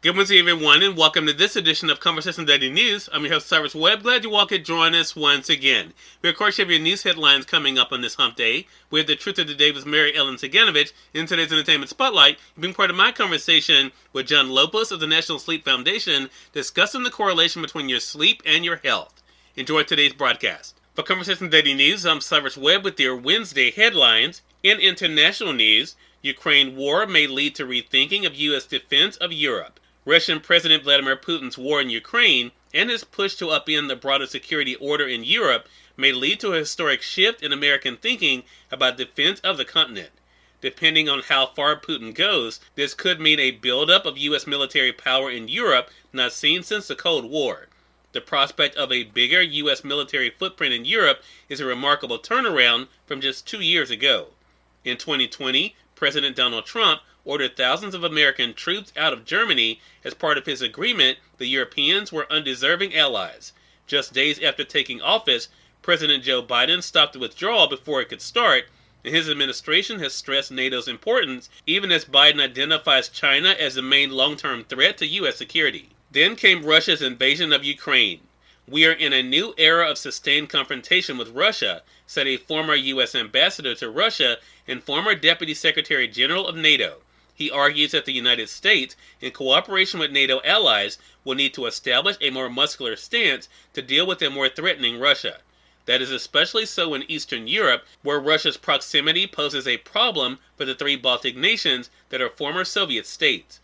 Good Wednesday, everyone, and welcome to this edition of Conversation Daily News. I'm your host, Cyrus Webb. Glad you all could join us once again. We, of course, have your news headlines coming up on this hump day. We have the truth of the day with Mary Ellen Ciganovich in today's Entertainment Spotlight. You've been part of my conversation with John Lopos of the National Sleep Foundation, discussing the correlation between your sleep and your health. Enjoy today's broadcast. For Conversation Daily News, I'm Cyrus Webb with your Wednesday headlines. In international news, Ukraine war may lead to rethinking of U.S. defense of Europe. Russian President Vladimir Putin's war in Ukraine and his push to upend the broader security order in Europe may lead to a historic shift in American thinking about defense of the continent. Depending on how far Putin goes, this could mean a buildup of U.S. military power in Europe not seen since the Cold War. The prospect of a bigger U.S. military footprint in Europe is a remarkable turnaround from just 2 years ago. In 2020, President Donald Trump ordered thousands of American troops out of Germany as part of his agreement the Europeans were undeserving allies. Just days after taking office, President Joe Biden stopped the withdrawal before it could start, and his administration has stressed NATO's importance, even as Biden identifies China as the main long-term threat to U.S. security. Then came Russia's invasion of Ukraine. We are in a new era of sustained confrontation with Russia, said a former U.S. ambassador to Russia and former Deputy Secretary General of NATO. He argues that the United States, in cooperation with NATO allies, will need to establish a more muscular stance to deal with a more threatening Russia. That is especially so in Eastern Europe, where Russia's proximity poses a problem for the 3 Baltic nations that are former Soviet states.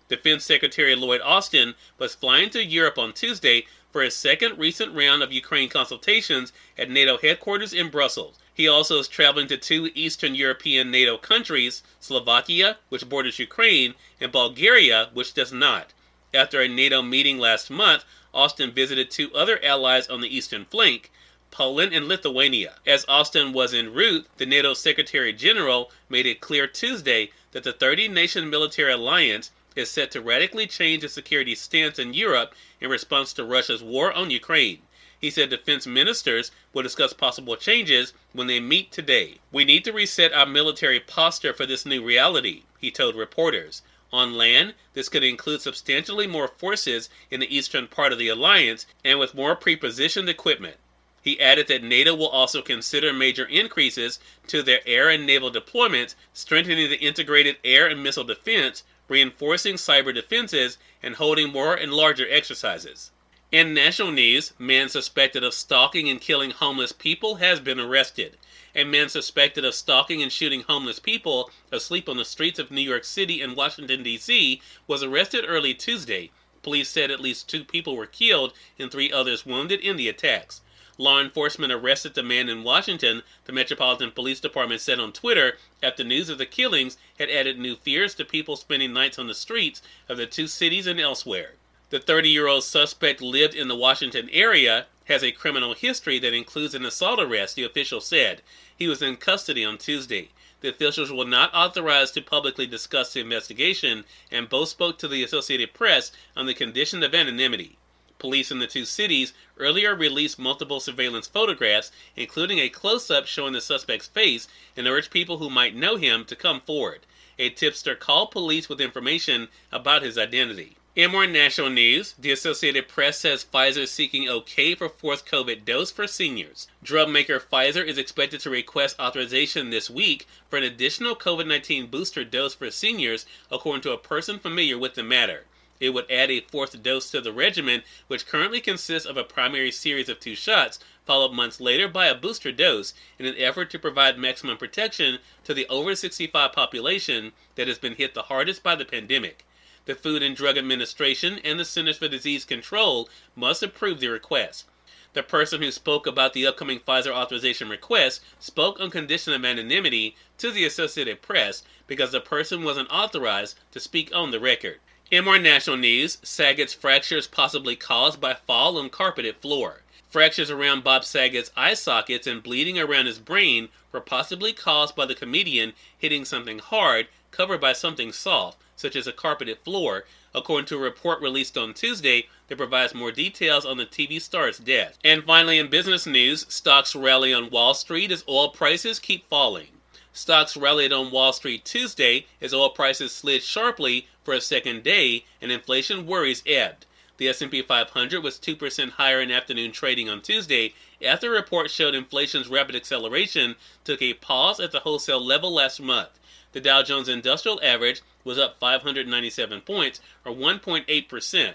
Defense Secretary Lloyd Austin was flying to Europe on Tuesday for his second recent round of Ukraine consultations at NATO headquarters in Brussels. He also is traveling to 2 Eastern European NATO countries, Slovakia, which borders Ukraine, and Bulgaria, which does not. After a NATO meeting last month, Austin visited 2 other allies on the eastern flank, Poland and Lithuania. As Austin was en route, the NATO Secretary General made it clear Tuesday that the 30-nation military alliance is set to radically change its security stance in Europe in response to Russia's war on Ukraine. He said defense ministers will discuss possible changes when they meet today. We need to reset our military posture for this new reality, he told reporters. On land, this could include substantially more forces in the eastern part of the alliance and with more pre-positioned equipment. He added that NATO will also consider major increases to their air and naval deployments, strengthening the integrated air and missile defense, reinforcing cyber defenses, and holding more and larger exercises. In national news, man suspected of stalking and killing homeless people has been arrested. A man suspected of stalking and shooting homeless people asleep on the streets of New York City and Washington, D.C. was arrested early Tuesday. Police said at least 2 people were killed and 3 others wounded in the attacks. Law enforcement arrested the man in Washington, the Metropolitan Police Department said on Twitter, after news of the killings had added new fears to people spending nights on the streets of the 2 cities and elsewhere. The 30-year-old suspect lived in the Washington area, has a criminal history that includes an assault arrest, the official said. He was in custody on Tuesday. The officials were not authorized to publicly discuss the investigation, and both spoke to the Associated Press on the condition of anonymity. Police in the 2 cities earlier released multiple surveillance photographs, including a close-up showing the suspect's face, and urged people who might know him to come forward. A tipster called police with information about his identity. In more national news, the Associated Press says Pfizer is seeking okay for 4th COVID dose for seniors. Drug maker Pfizer is expected to request authorization this week for an additional COVID-19 booster dose for seniors, according to a person familiar with the matter. It would add a 4th dose to the regimen, which currently consists of a primary series of 2 shots, followed months later by a booster dose, in an effort to provide maximum protection to the over 65 population that has been hit the hardest by the pandemic. The Food and Drug Administration and the Centers for Disease Control must approve the request. The person who spoke about the upcoming Pfizer authorization request spoke on condition of anonymity to the Associated Press because the person wasn't authorized to speak on the record. In more national news, Saget's fractures possibly caused by fall on carpeted floor. Fractures around Bob Saget's eye sockets and bleeding around his brain were possibly caused by the comedian hitting something hard covered by something soft, such as a carpeted floor, according to a report released on Tuesday that provides more details on the TV star's death. And finally, in business news, stocks rally on Wall Street as oil prices keep falling. Stocks rallied on Wall Street Tuesday as oil prices slid sharply for a second day and inflation worries ebbed. The S&P 500 was 2% higher in afternoon trading on Tuesday after a report showed inflation's rapid acceleration took a pause at the wholesale level last month. The Dow Jones Industrial Average was up 597 points, or 1.8%.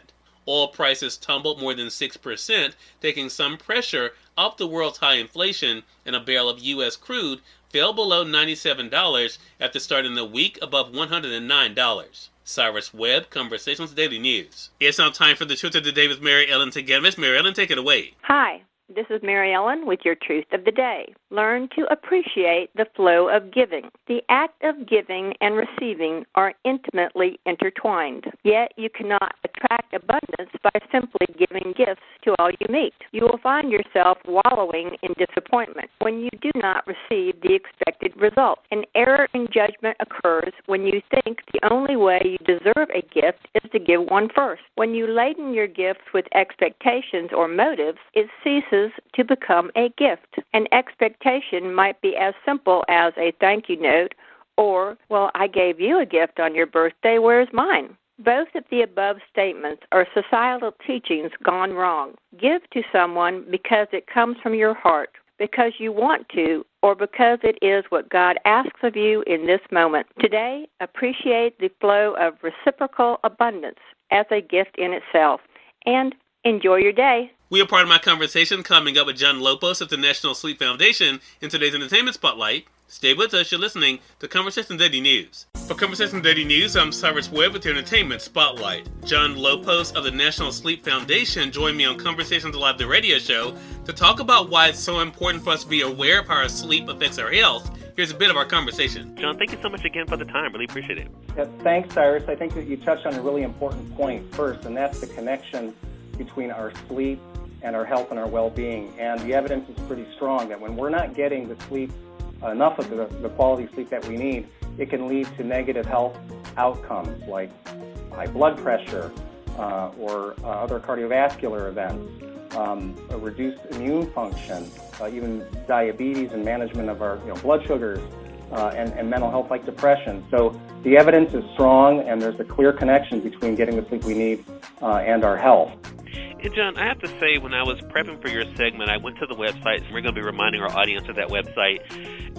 Oil prices tumbled more than 6%, taking some pressure off the world's high inflation, and a barrel of U.S. crude fell below $97 after starting the week above $109. Cyrus Webb, Conversations Daily News. It's now time for the Truth of the Day with Mary Ellen Ciganovich. Mary Ellen, take it away. Hi, this is Mary Ellen with your Truth of the Day. Learn to appreciate the flow of giving. The act of giving and receiving are intimately intertwined, yet you cannot attract abundance by simply giving gifts to all you meet. You will find yourself wallowing in disappointment when you do not receive the expected result. An error in judgment occurs when you think the only way you deserve a gift is to give one first. When you laden your gifts with expectations or motives, it ceases to become a gift. An expectation might be as simple as a thank you note or, well, I gave you a gift on your birthday, where's mine? Both of the above statements are societal teachings gone wrong. Give to someone because it comes from your heart, because you want to, or because it is what God asks of you in this moment. Today, appreciate the flow of reciprocal abundance as a gift in itself, and enjoy your day. We are part of my conversation coming up with John Lopos of the National Sleep Foundation in today's Entertainment Spotlight. Stay with us. You're listening to Conversation Daily News. For Conversation Daily News, I'm Cyrus Webb with your Entertainment Spotlight. John Lopos of the National Sleep Foundation joined me on Conversations Live, the radio show, to talk about why it's so important for us to be aware of how our sleep affects our health. Here's a bit of our conversation. John, thank you so much again for the time. Really appreciate it. Yeah, thanks, Cyrus. I think that you touched on a really important point first, and that's the connection between our sleep and our health and our well-being. And the evidence is pretty strong that when we're not getting the sleep, enough of the quality sleep that we need, it can lead to negative health outcomes like high blood pressure or other cardiovascular events, a reduced immune function, even diabetes and management of our blood sugars, and mental health like depression. So the evidence is strong, and there's a clear connection between getting the sleep we need and our health. John, I have to say, when I was prepping for your segment, I went to the website, and we're going to be reminding our audience of that website.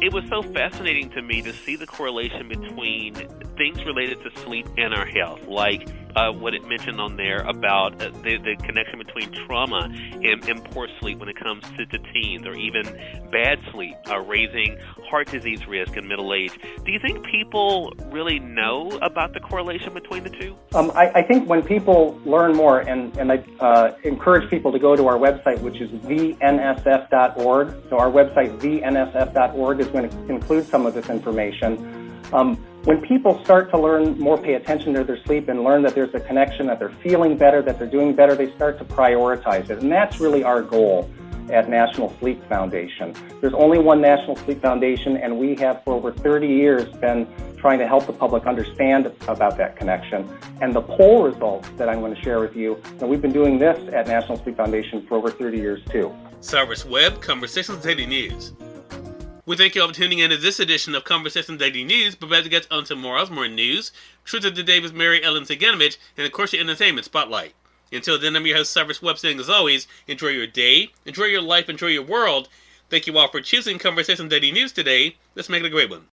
It was so fascinating to me to see the correlation between things related to sleep and our health, like what it mentioned on there about the connection between trauma and poor sleep when it comes to teens, or even bad sleep, raising heart disease risk in middle age. Do you think people really know about the correlation between the two? I think when people learn more, and I encourage people to go to our website, which is theNSF.org. So our website, theNSF.org, is going to include some of this information. When people start to learn more, pay attention to their sleep, and learn that there's a connection, that they're feeling better, that they're doing better, they start to prioritize it. And that's really our goal at National Sleep Foundation. There's only one National Sleep Foundation, and we have for over 30 years been trying to help the public understand about that connection. And the poll results that I'm going to share with you, and we've been doing this at National Sleep Foundation for over 30 years too. Cyrus Webb, Conversations Daily News. We thank you all for tuning in to this edition of Conversation Daily News. Prepare to get on tomorrow's more news, Truth of the Day with Mary Ellen Ciganovich, and of course your Entertainment Spotlight. Until then, I'm your host, Cyrus Webb, saying as always, enjoy your day, enjoy your life, enjoy your world. Thank you all for choosing Conversation Daily News today. Let's make it a great one.